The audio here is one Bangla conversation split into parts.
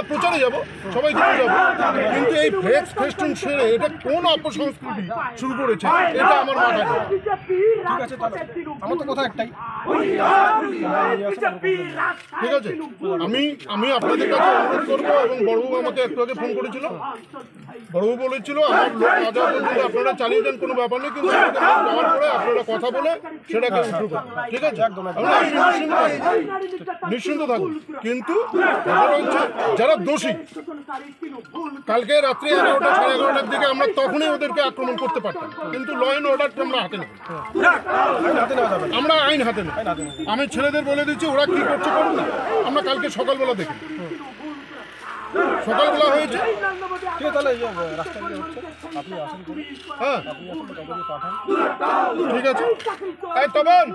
প্রচারে যাব, সবাই জিতে যাবো, কিন্তু এই ফ্লেক্স ফেস্টুন ছেড়ে এটা কোন অপসংস্কৃতি শুরু করেছে এটা আমার মাথায়। ঠিক আছে, আমার তো কথা একটাই, ঠিক আছে, আমি আপনাদের কাছে অনুরোধ করবো, এবং বড়বাবু আমাকে একটু আগে ফোন করেছিল, বড়বাবু বলেছিল আমার লোক না যাওয়া পর্যন্ত আপনারা চালিয়ে দেন, কোনো ব্যাপার নেই, কিন্তু যাওয়ার পরে আপনারা কথা বলে সেটাকে উঠু করুন, ঠিক আছে, নিশ্চিন্ত থাকুন। কিন্তু যারা দোষী, কালকে রাত্রে 11টা সাড়ে 11টার দিকে আমরা তখনই ওদেরকে আক্রমণ করতে পারতাম, কিন্তু ল অ্যান্ড অর্ডারটা আমরা হাতে নেব, আমরা আইন হাতে নেব। আমি ছেলেদের বলে দিচ্ছি ওরা কি করছে করুন না, আমরা কালকে সকালবেলা দেখি, সকালবেলা হয়েছে। হ্যাঁ ঠিক আছে, এই তখন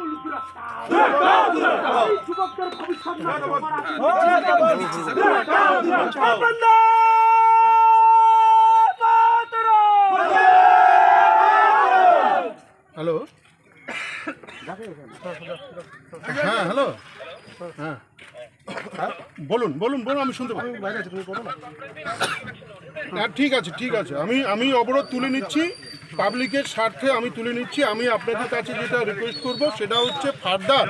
হ্যালো, হ্যাঁ হ্যালো, হ্যাঁ বলুন বলুন বলুন, আমি শুনতে পাই। হ্যাঁ ঠিক আছে ঠিক আছে, আমি অবরোধ তুলে নিচ্ছি, পাবলিকের স্বার্থে আমি তুলে নিচ্ছি। আমি আপনাদের কাছে যেটা রিকোয়েস্ট করব সেটা হচ্ছে ফার্দার,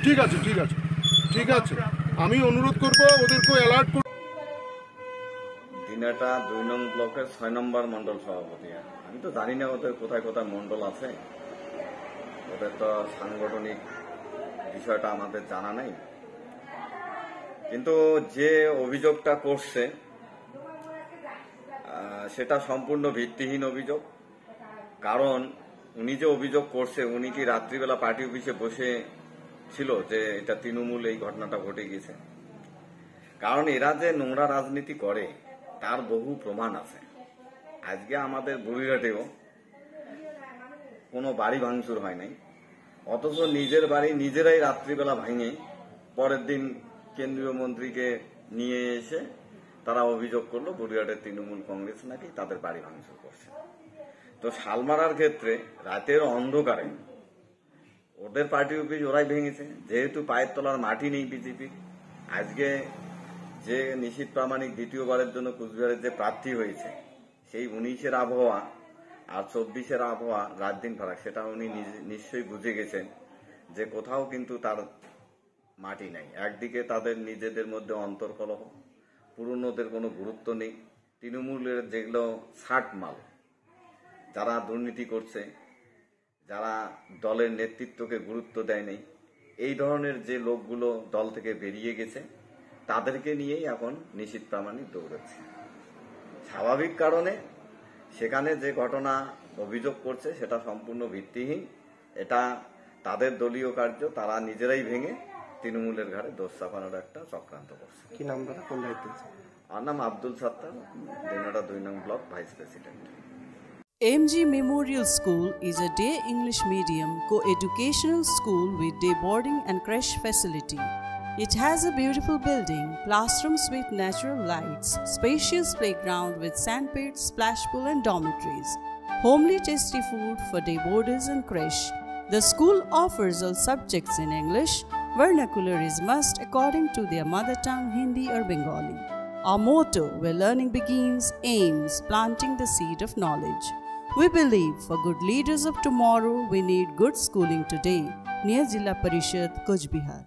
ঠিক আছে ঠিক আছে ঠিক আছে, আমি অনুরোধ করব ওদেরকে অ্যালার্ট করব। দিনাটা 2 নং ব্লকের 6 নম্বর মন্ডল সভাপতি। আমি তো জানি না ওদের কোথায় কোথায় মন্ডল আছে, ওদের তো সাংগঠনিক বিষয়টা আমাদের জানা নেই, কিন্তু যে অভিযোগটা করছে সেটা সম্পূর্ণ ভিত্তিহীন অভিযোগ। কারণ উনি যে অভিযোগ করছে, উনি কি রাত্রিবেলা পার্টি অফিসে বসে ছিল যে এটা তৃণমূল এই ঘটনাটা ঘটে গেছে? কারণ এরা যে নোংরা রাজনীতি করে তার বহু প্রমাণ আছে। আজকে আমাদের বুড়িঘাটেও কোনো বাড়ি ভাঙচুর হয় নাই, অথচ নিজের বাড়ি নিজেরাই রাত্রিবেলা ভাঙে পরের দিন কেন্দ্রীয় মন্ত্রীকে নিয়ে এসে তারা অভিযোগ করলো বুড়িঘাটের তৃণমূল কংগ্রেস নাকি তাদের বাড়ি ভাঙচুর করছে। তো শালমারার ক্ষেত্রে রাতের অন্ধকারে ওদের পার্টি অফিস ওরাই ভেঙেছে, যেহেতু পায়ের তলার মাটি নেই বিজেপির। আজকে যে নিশীথ প্রামাণিক দ্বিতীয়বারের জন্য কুচবিহারের যে প্রার্থী হয়েছে, সেই 19-এর আবহাওয়া আর 24-এর আবহাওয়া রাত দিন ফারাক, সেটা উনি নিশ্চয়ই বুঝে গেছেন যে কোথাও কিন্তু তার মাটি নাই। একদিকে তাদের নিজেদের মধ্যে অন্তর্কলহ, পুরনোদের কোনো গুরুত্ব নেই, তৃণমূলের যেগুলো ছাট মাল, যারা দুর্নীতি করছে, যারা দলের নেতৃত্বকে গুরুত্ব দেয় নাই, এই ধরনের যে লোকগুলো দল থেকে বেরিয়ে গেছে তাদেরকে নিয়েই এখন নিশীথ প্রামাণিক দৌড়াচ্ছে। স্বাভাবিক কারণে সেখানে যে ঘটনা অভিযোগ করছে সেটা সম্পূর্ণ ভিত্তিহীন। এটা তাদের দলীয় কার্য, তারা নিজেরাই ভেঙে তৃণমূলের ঘাড়ে দোষ চাপানোর একটা চক্রান্ত করছে। কি নাম দাদা, কোন দায়িত্ব? আমার নাম আব্দুল সাত্তার, দিনাটা 2 নং block vice president. AMG Memorial School is a day English medium co-educational school with day boarding and creche facility. It has a beautiful building, classrooms with natural lights, spacious playground with sandpit, splash pool and dormitories, homely tasty food for day boarders and creche. The school offers all subjects in English. Vernacular is must according to their mother tongue Hindi or Bengali. Our motto, where learning begins, aims planting the seed of knowledge. We believe for good leaders of tomorrow, we need good schooling today. Near Jilla Parishad, Kuch Bihar.